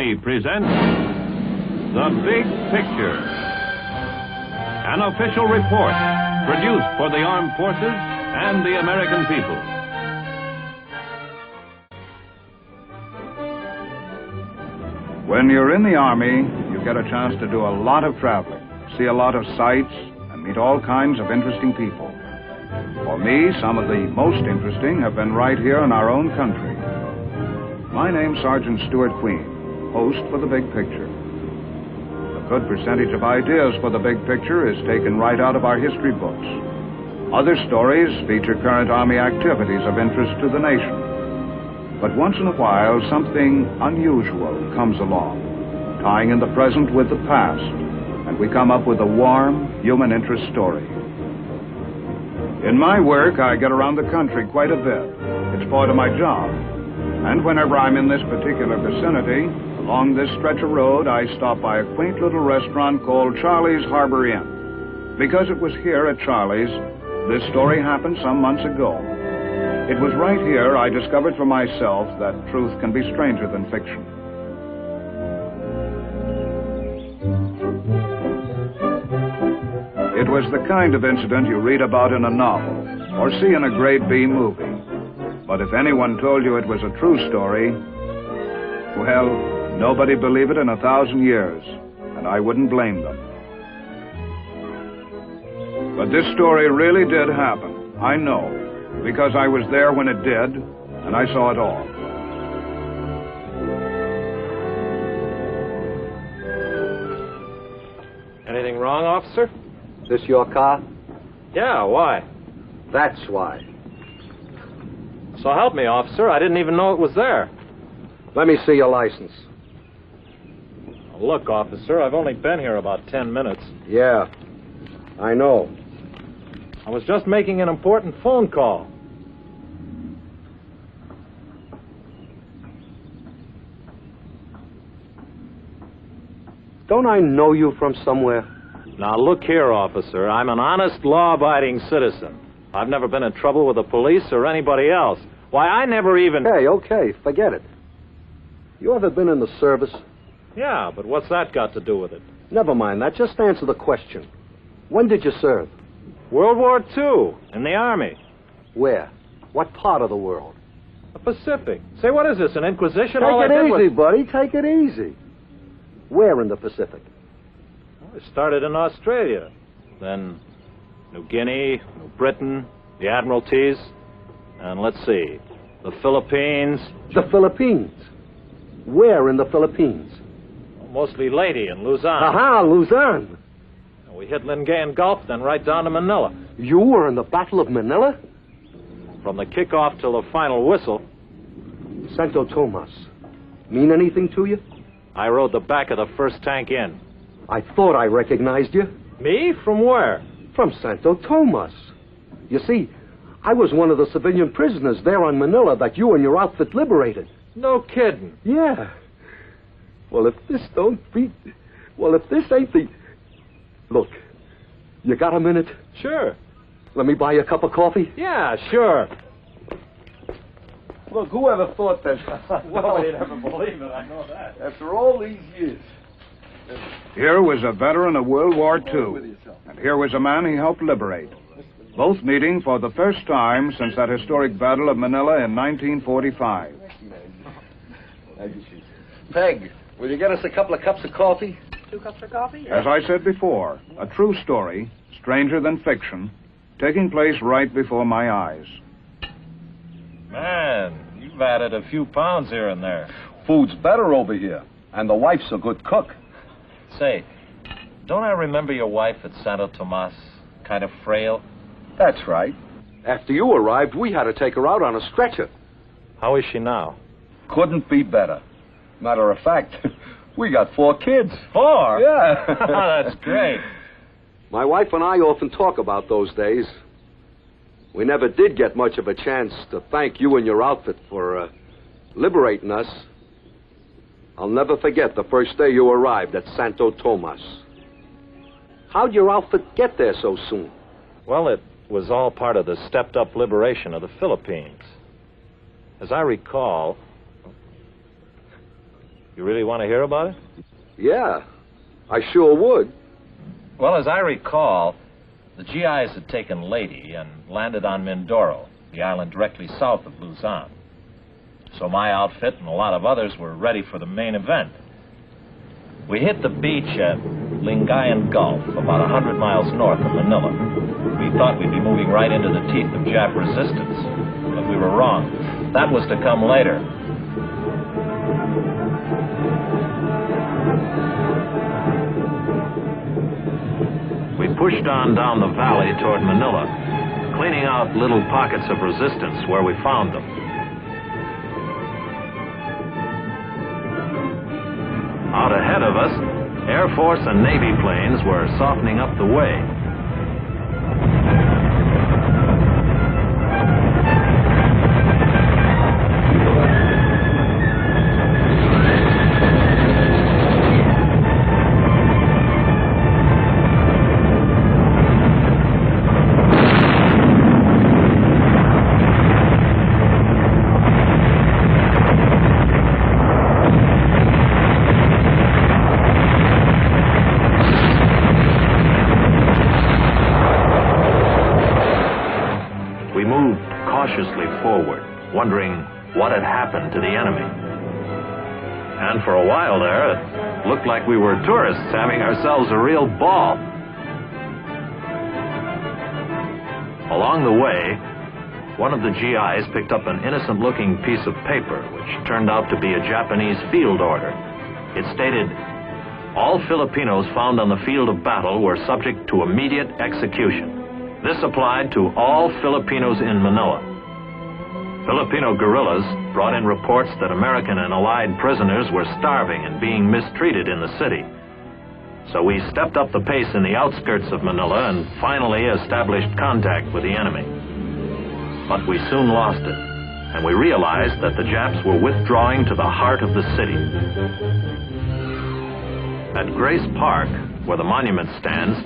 Army presents The Big Picture, an official report produced for the armed forces and the American people. When you're in the Army, you get a chance to do a lot of traveling, see a lot of sights, and meet all kinds of interesting people. For me, some of the most interesting have been right here in our own country. My name's Sergeant Stewart Queen, host for The Big Picture. A good percentage of ideas for The Big Picture is taken right out of our history books. Other stories feature current Army activities of interest to the nation. But once in a while, something unusual comes along, tying in the present with the past, and we come up with a warm, human interest story. In my work, I get around the country quite a bit. It's part of my job. And whenever I'm in this particular vicinity, along this stretch of road, I stop by a quaint little restaurant called Charlie's Harbor Inn. Because it was here at Charlie's, this story happened some months ago. It was right here I discovered for myself that truth can be stranger than fiction. It was the kind of incident you read about in a novel or see in a grade B movie. But if anyone told you it was a true story, well, nobody'd believe it in 1,000 years, and I wouldn't blame them. But this story really did happen, I know, because I was there when it did, and I saw it all. Anything wrong, officer? This your car? Yeah, why? That's why. So help me, officer. I didn't even know it was there. Let me see your license. Look, officer, I've only been here about 10 minutes. Yeah, I know. I was just making an important phone call. Don't I know you from somewhere? Now, look here, officer. I'm an honest, law-abiding citizen. I've never been in trouble with the police or anybody else. Why, I never even... Okay, forget it. You ever been in the service? Yeah, but what's that got to do with it? Never mind that. Just answer the question. When did you serve? World War II, in the Army. Where? What part of the world? The Pacific. Say, what is this, an Inquisition? Take it easy, buddy. Take it easy. Where in the Pacific? Well, I started in Australia. Then New Guinea, New Britain, the Admiralties, and let's see, the Philippines. The Philippines? Where in the Philippines? Well, mostly Leyte and Luzon. Aha, Luzon. We hit Lingayen Gulf, then right down to Manila. You were in the Battle of Manila? From the kickoff till the final whistle. Santo Tomas. Mean anything to you? I rode the back of the first tank in. I thought I recognized you. Me? From where? From Santo Tomas. You see, I was one of the civilian prisoners there on Manila that you and your outfit liberated. No kidding. Yeah. Well, if this ain't the... Look, you got a minute? Sure. Let me buy you a cup of coffee? Yeah, sure. Look, whoever thought that... Nobody'd ever believe it, I know that. After all these years... Here was a veteran of World War II, and here was a man he helped liberate. Both meeting for the first time since that historic Battle of Manila in 1945. Peg, will you get us a couple of cups of coffee? 2 cups of coffee? As I said before, a true story, stranger than fiction, taking place right before my eyes. Man, you've added a few pounds here and there. Food's better over here, and the wife's a good cook. Say, don't I remember your wife at Santo Tomas? Kind of frail? That's right. After you arrived, we had to take her out on a stretcher. How is she now? Couldn't be better. Matter of fact, we got 4 kids. 4? Yeah. That's great. My wife and I often talk about those days. We never did get much of a chance to thank you and your outfit for liberating us. I'll never forget the first day you arrived at Santo Tomas. How'd your outfit get there so soon? Well, it was all part of the stepped-up liberation of the Philippines. As I recall... You really want to hear about it? Yeah, I sure would. Well, as I recall, the GIs had taken Leyte and landed on Mindoro, the island directly south of Luzon. So my outfit and a lot of others were ready for the main event. We hit the beach at Lingayen Gulf, about 100 miles north of Manila. We thought we'd be moving right into the teeth of Jap resistance, but we were wrong. That was to come later. We pushed on down the valley toward Manila, cleaning out little pockets of resistance where we found them. Out ahead of us, Air Force and Navy planes were softening up the way. Wondering what had happened to the enemy. And for a while there, it looked like we were tourists having ourselves a real ball. Along the way, one of the GIs picked up an innocent-looking piece of paper, which turned out to be a Japanese field order. It stated, "All Filipinos found on the field of battle were subject to immediate execution. This applied to all Filipinos in Manila." Filipino guerrillas brought in reports that American and Allied prisoners were starving and being mistreated in the city. So we stepped up the pace in the outskirts of Manila and finally established contact with the enemy. But we soon lost it, and we realized that the Japs were withdrawing to the heart of the city. At Grace Park, where the monument stands,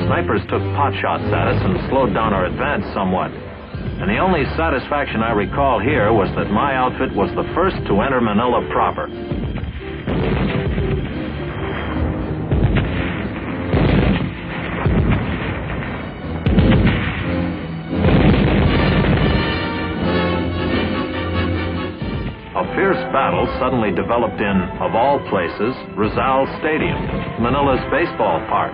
snipers took pot shots at us and slowed down our advance somewhat. And the only satisfaction I recall here was that my outfit was the first to enter Manila proper. A fierce battle suddenly developed in, of all places, Rizal Stadium, Manila's baseball park.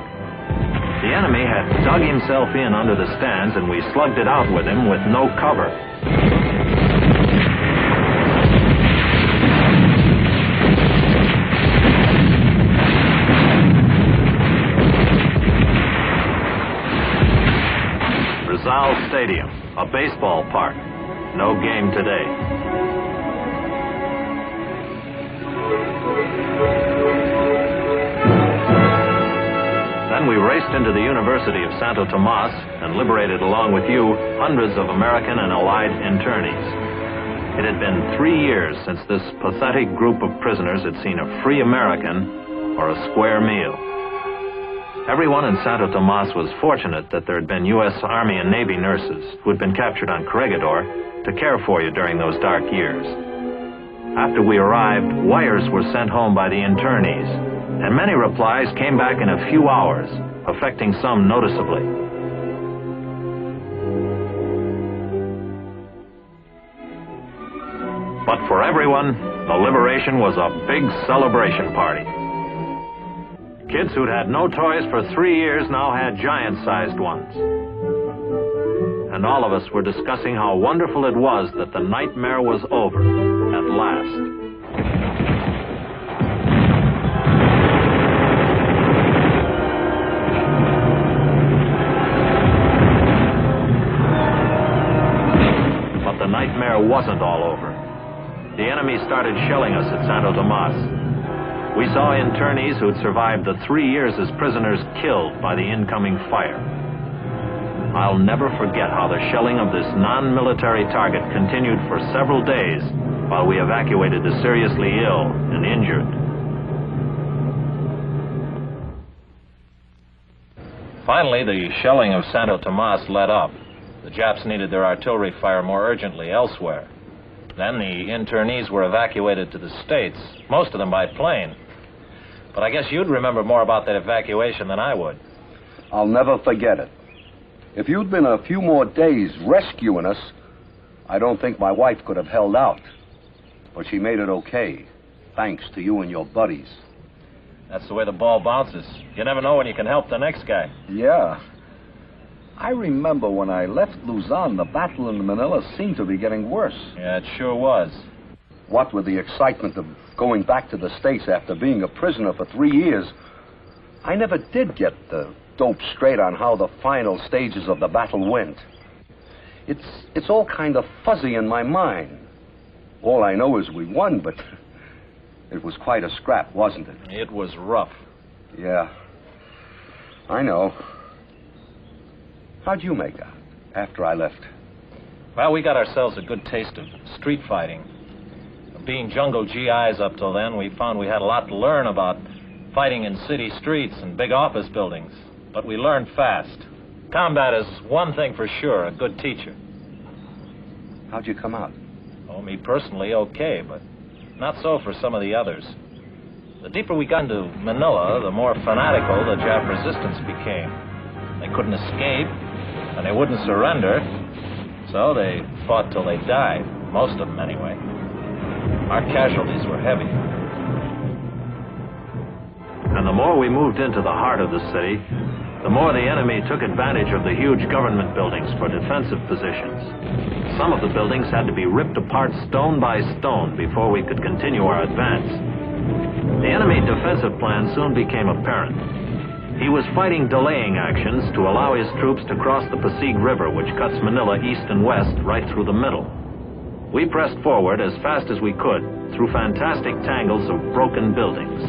The enemy had dug himself in under the stands, and we slugged it out with him with no cover. Rizal Stadium, a baseball park. No game today. Then we raced into the University of Santo Tomas and liberated, along with you, hundreds of American and Allied internees. It had been 3 years since this pathetic group of prisoners had seen a free American or a square meal. Everyone in Santo Tomas was fortunate that there had been U.S. Army and Navy nurses who had been captured on Corregidor to care for you during those dark years. After we arrived, wires were sent home by the internees, and many replies came back in a few hours, affecting some noticeably. But for everyone, the liberation was a big celebration party. Kids who'd had no toys for 3 years now had giant-sized ones. And all of us were discussing how wonderful it was that the nightmare was over, at last. The nightmare wasn't all over. The enemy started shelling us at Santo Tomas. We saw internees who'd survived the 3 years as prisoners killed by the incoming fire. I'll never forget how the shelling of this non-military target continued for several days while we evacuated the seriously ill and injured. Finally, the shelling of Santo Tomas let up. The Japs needed their artillery fire more urgently elsewhere. Then the internees were evacuated to the States, most of them by plane. But I guess you'd remember more about that evacuation than I would. I'll never forget it. If you'd been a few more days rescuing us, I don't think my wife could have held out. But she made it okay, thanks to you and your buddies. That's the way the ball bounces. You never know when you can help the next guy. Yeah. I remember when I left Luzon, the battle in Manila seemed to be getting worse. Yeah, it sure was. What with the excitement of going back to the States after being a prisoner for 3 years, I never did get the dope straight on how the final stages of the battle went. It's all kind of fuzzy in my mind. All I know is we won, but it was quite a scrap, wasn't it? It was rough. Yeah, I know. How'd you make out after I left? Well, we got ourselves a good taste of street fighting. Being jungle GIs up till then, we found we had a lot to learn about fighting in city streets and big office buildings. But we learned fast. Combat is one thing for sure, a good teacher. How'd you come out? Oh, me personally, okay, but not so for some of the others. The deeper we got into Manila, the more fanatical the Jap resistance became. They couldn't escape, and they wouldn't surrender, so they fought till they died, most of them anyway. Our casualties were heavy. And the more we moved into the heart of the city, the more the enemy took advantage of the huge government buildings for defensive positions. Some of the buildings had to be ripped apart stone by stone before we could continue our advance. The enemy defensive plan soon became apparent. He was fighting delaying actions to allow his troops to cross the Pasig River, which cuts Manila east and west right through the middle. We pressed forward as fast as we could through fantastic tangles of broken buildings.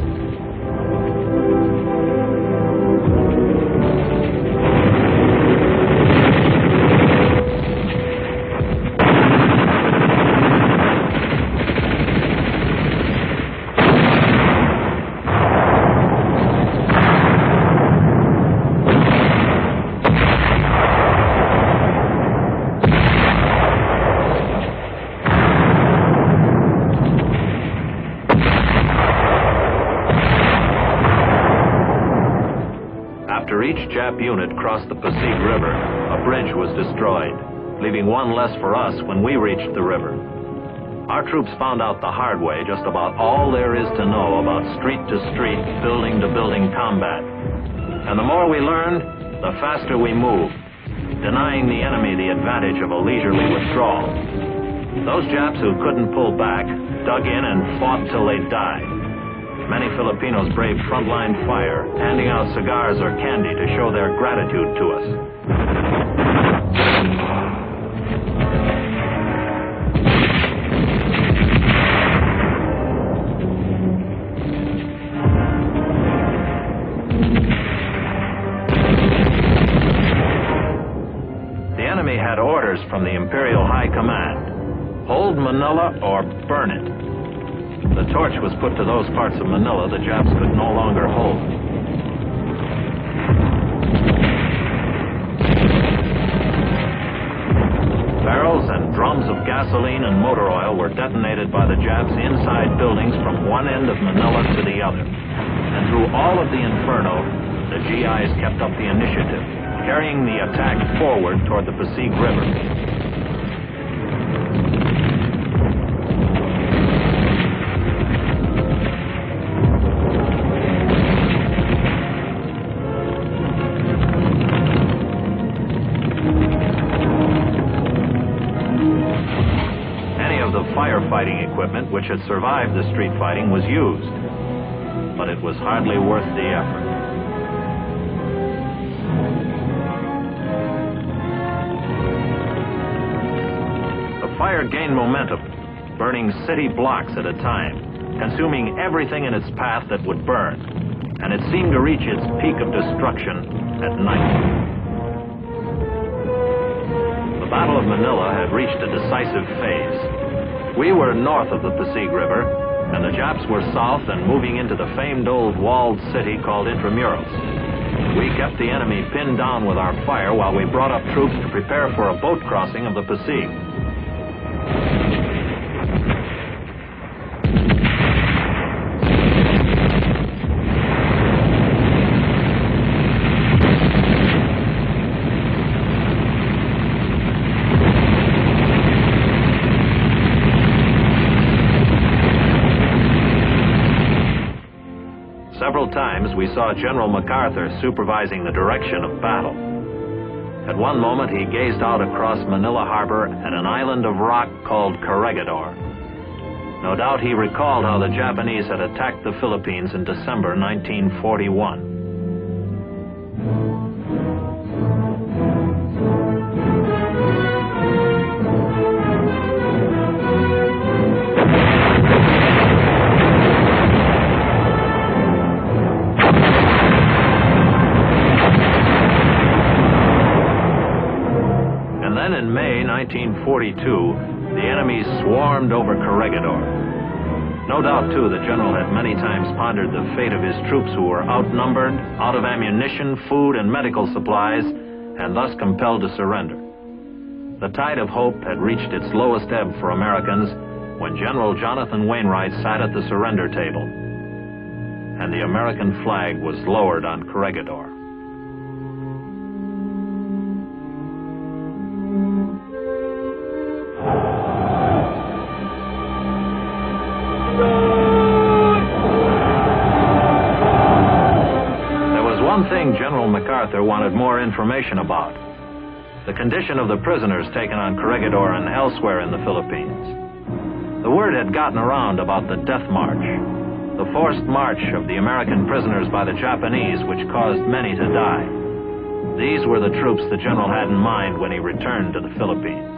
Each Jap unit crossed the Pasig River, a bridge was destroyed, leaving one less for us when we reached the river. Our troops found out the hard way just about all there is to know about street-to-street, building-to-building combat. And the more we learned, the faster we moved, denying the enemy the advantage of a leisurely withdrawal. Those Japs who couldn't pull back dug in and fought till they died. Many Filipinos braved frontline fire, handing out cigars or candy to show their gratitude to us. The enemy had orders from the Imperial High Command: hold Manila or burn it. The torch was put to those parts of Manila the Japs could no longer hold. Barrels and drums of gasoline and motor oil were detonated by the Japs inside buildings from one end of Manila to the other. And through all of the inferno, the GIs kept up the initiative, carrying the attack forward toward the Pasig River. Firefighting equipment which had survived the street fighting was used, but it was hardly worth the effort. The fire gained momentum, burning city blocks at a time, consuming everything in its path that would burn, and it seemed to reach its peak of destruction at night. The Battle of Manila had reached a decisive phase. We were north of the Pasig River, and the Japs were south and moving into the famed old walled city called Intramuros. We kept the enemy pinned down with our fire while we brought up troops to prepare for a boat crossing of the Pasig. saw General MacArthur supervising the direction of battle. At one moment, he gazed out across Manila Harbor at an island of rock called Corregidor. No doubt he recalled how the Japanese had attacked the Philippines in December 1941. And then in May 1942, the enemy swarmed over Corregidor. No doubt, too, the general had many times pondered the fate of his troops who were outnumbered, out of ammunition, food, and medical supplies, and thus compelled to surrender. The tide of hope had reached its lowest ebb for Americans when General Jonathan Wainwright sat at the surrender table, and the American flag was lowered on Corregidor. General MacArthur wanted more information about the condition of the prisoners taken on Corregidor and elsewhere in the Philippines. The word had gotten around about the death march, the forced march of the American prisoners by the Japanese, which caused many to die. These were the troops the general had in mind when he returned to the Philippines.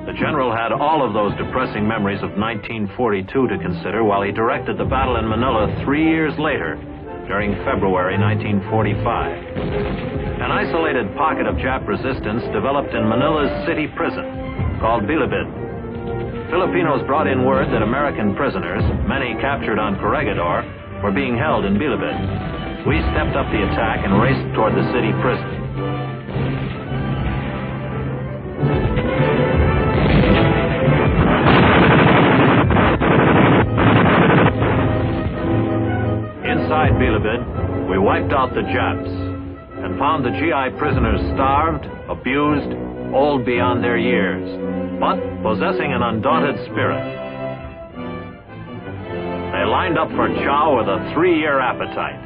The general had all of those depressing memories of 1942 to consider while he directed the battle in Manila 3 years later, during February 1945. An isolated pocket of Jap resistance developed in Manila's city prison, called Bilibid. Filipinos brought in word that American prisoners, many captured on Corregidor, were being held in Bilibid. We stepped up the attack and raced toward the city prison. Inside Bilibid, we wiped out the Japs and found the GI prisoners starved, abused, old beyond their years, but possessing an undaunted spirit. They lined up for chow with a 3-year appetite.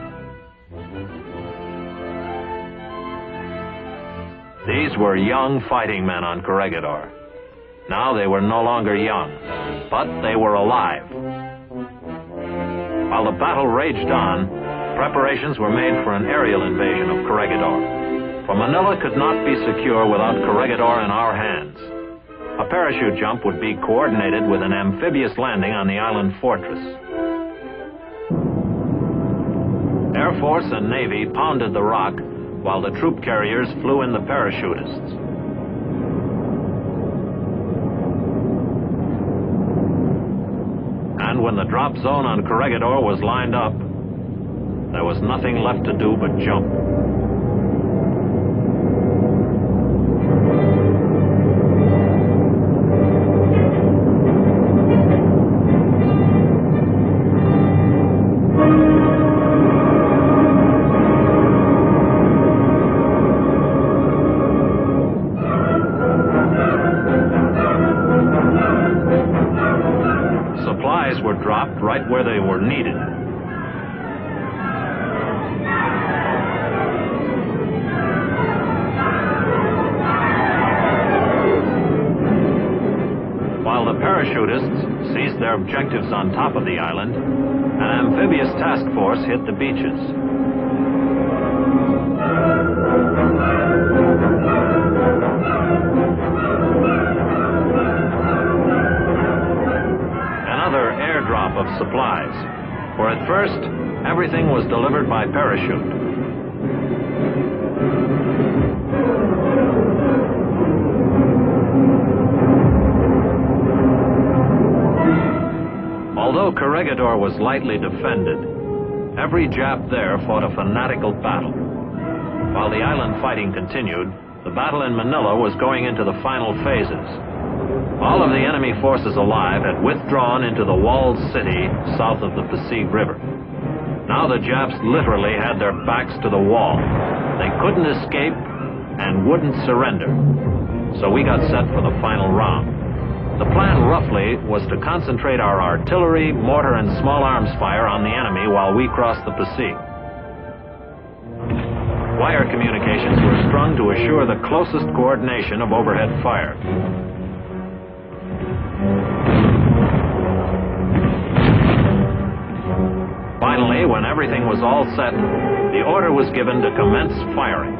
These were young fighting men on Corregidor. Now they were no longer young, but they were alive. While the battle raged on, preparations were made for an aerial invasion of Corregidor. For Manila could not be secure without Corregidor in our hands. A parachute jump would be coordinated with an amphibious landing on the island fortress. Air Force and Navy pounded the rock while the troop carriers flew in the parachutists. And when the drop zone on Corregidor was lined up, there was nothing left to do but jump. Supplies were dropped right where they were needed. While the parachutists seized their objectives on top of the island, an amphibious task force hit the beaches. Another airdrop of supplies, for at first, everything was delivered by parachute. Although Corregidor was lightly defended, every Jap there fought a fanatical battle. While the island fighting continued, the battle in Manila was going into the final phases. All of the enemy forces alive had withdrawn into the walled city south of the Pasig River. Now the Japs literally had their backs to the wall. They couldn't escape and wouldn't surrender. So we got set for the final round. The plan, roughly, was to concentrate our artillery, mortar, and small arms fire on the enemy while we crossed the Pacific. Wire communications were strung to assure the closest coordination of overhead fire. Finally, when everything was all set, the order was given to commence firing.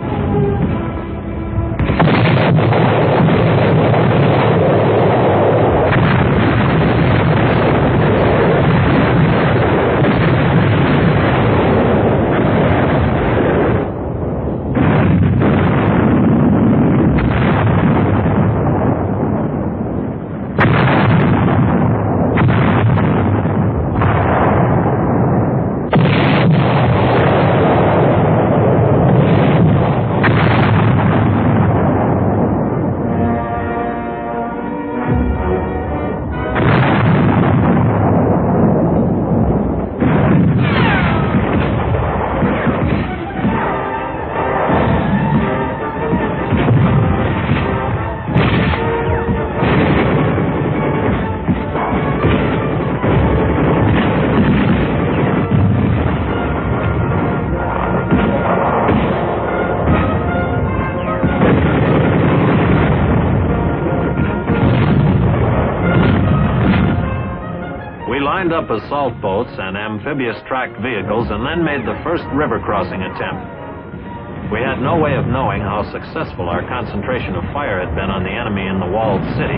Lined up assault boats and amphibious tracked vehicles and then made the first river crossing attempt. We had no way of knowing how successful our concentration of fire had been on the enemy in the walled city,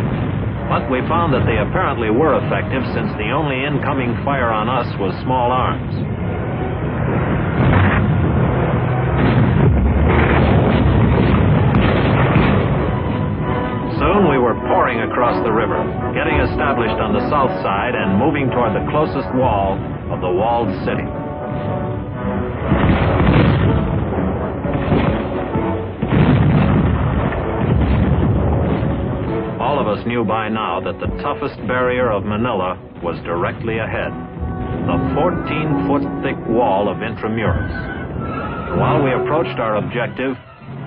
but we found that they apparently were effective since the only incoming fire on us was small arms. Soon we were pouring across the river, getting established on the south side and moving toward the closest wall of the walled city. All of us knew by now that the toughest barrier of Manila was directly ahead, the 14-foot thick wall of Intramuros. While we approached our objective,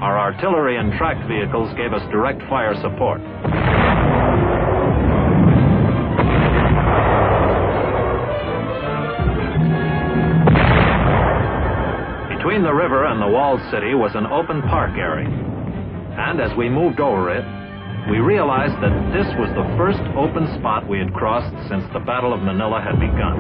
our artillery and tracked vehicles gave us direct fire support. Between the river and the walled city was an open park area. And as we moved over it, we realized that this was the first open spot we had crossed since the Battle of Manila had begun.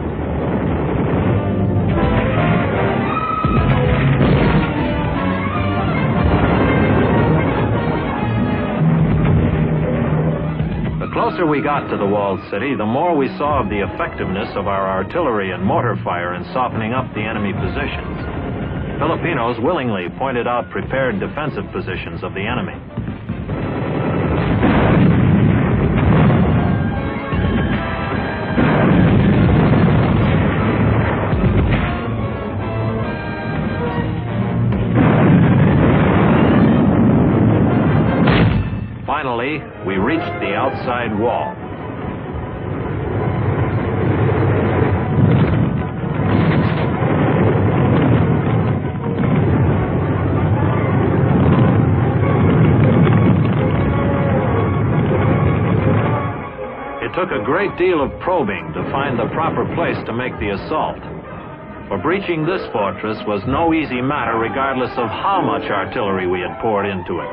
The closer we got to the walled city, the more we saw of the effectiveness of our artillery and mortar fire in softening up the enemy positions. Filipinos willingly pointed out prepared defensive positions of the enemy. Finally, we reached the outside wall. It took a great deal of probing to find the proper place to make the assault. For breaching this fortress was no easy matter regardless of how much artillery we had poured into it.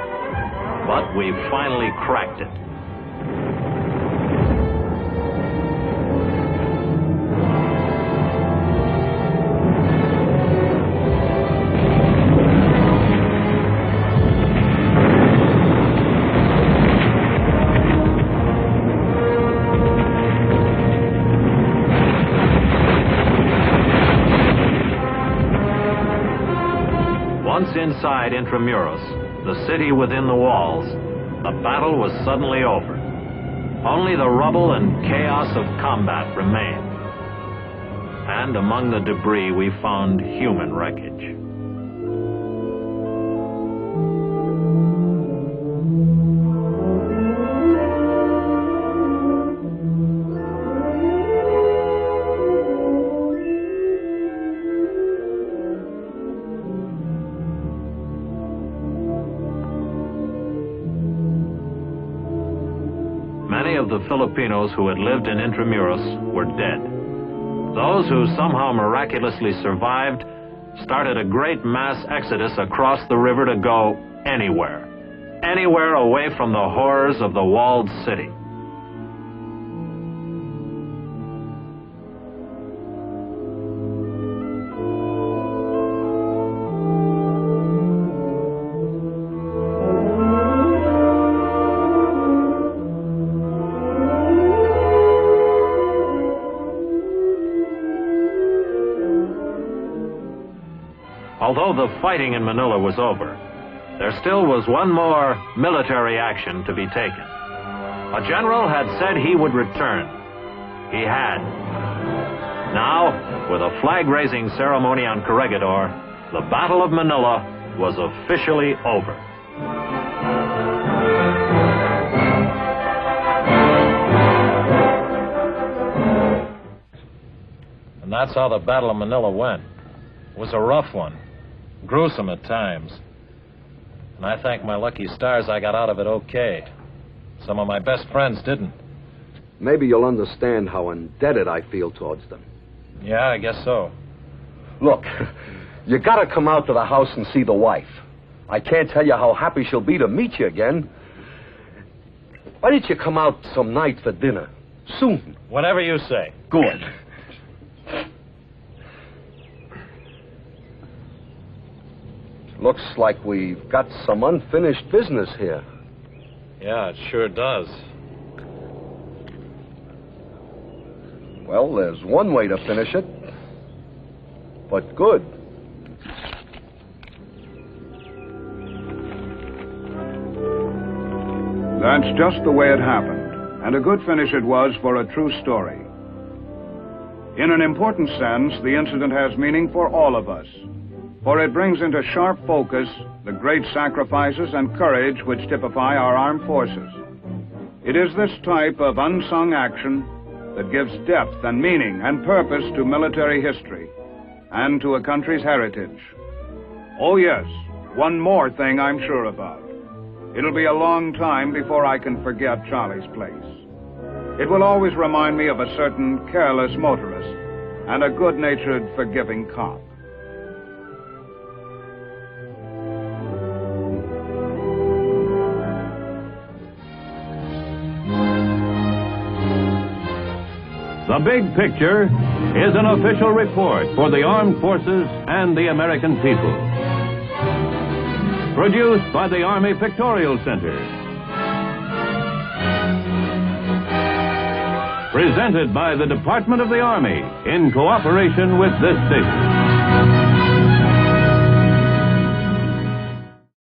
But we finally cracked it. Once inside Intramuros, the city within the walls, the battle was suddenly over. Only the rubble and chaos of combat remained. And among the debris we found human wreckage. Many of of the Filipinos who had lived in Intramuros were dead. Those who somehow miraculously survived started a great mass exodus across the river to go anywhere. Anywhere away from the horrors of the walled city. Although the fighting in Manila was over, there still was one more military action to be taken. A general had said he would return. He had. Now, with a flag-raising ceremony on Corregidor, the Battle of Manila was officially over. And that's how the Battle of Manila went. It was a rough one. Gruesome at times. And I thank my lucky stars I got out of it okay. Some of my best friends didn't. Maybe you'll understand how indebted I feel towards them. Yeah, I guess so. Look, you gotta come out to the house and see the wife. I can't tell you how happy she'll be to meet you again. Why don't you come out some night for dinner? Soon. Whatever you say. Good. Looks like we've got some unfinished business here. Yeah, it sure does. Well, there's one way to finish it. But good. That's just the way it happened, and a good finish it was for a true story. In an important sense, the incident has meaning for all of us, for it brings into sharp focus the great sacrifices and courage which typify our armed forces. It is this type of unsung action that gives depth and meaning and purpose to military history and to a country's heritage. Oh yes, one more thing I'm sure about. It'll be a long time before I can forget Charlie's place. It will always remind me of a certain careless motorist and a good-natured, forgiving cop. The Big Picture is an official report for the armed forces and the American people. Produced by the Army Pictorial Center. Presented by the Department of the Army in cooperation with this station.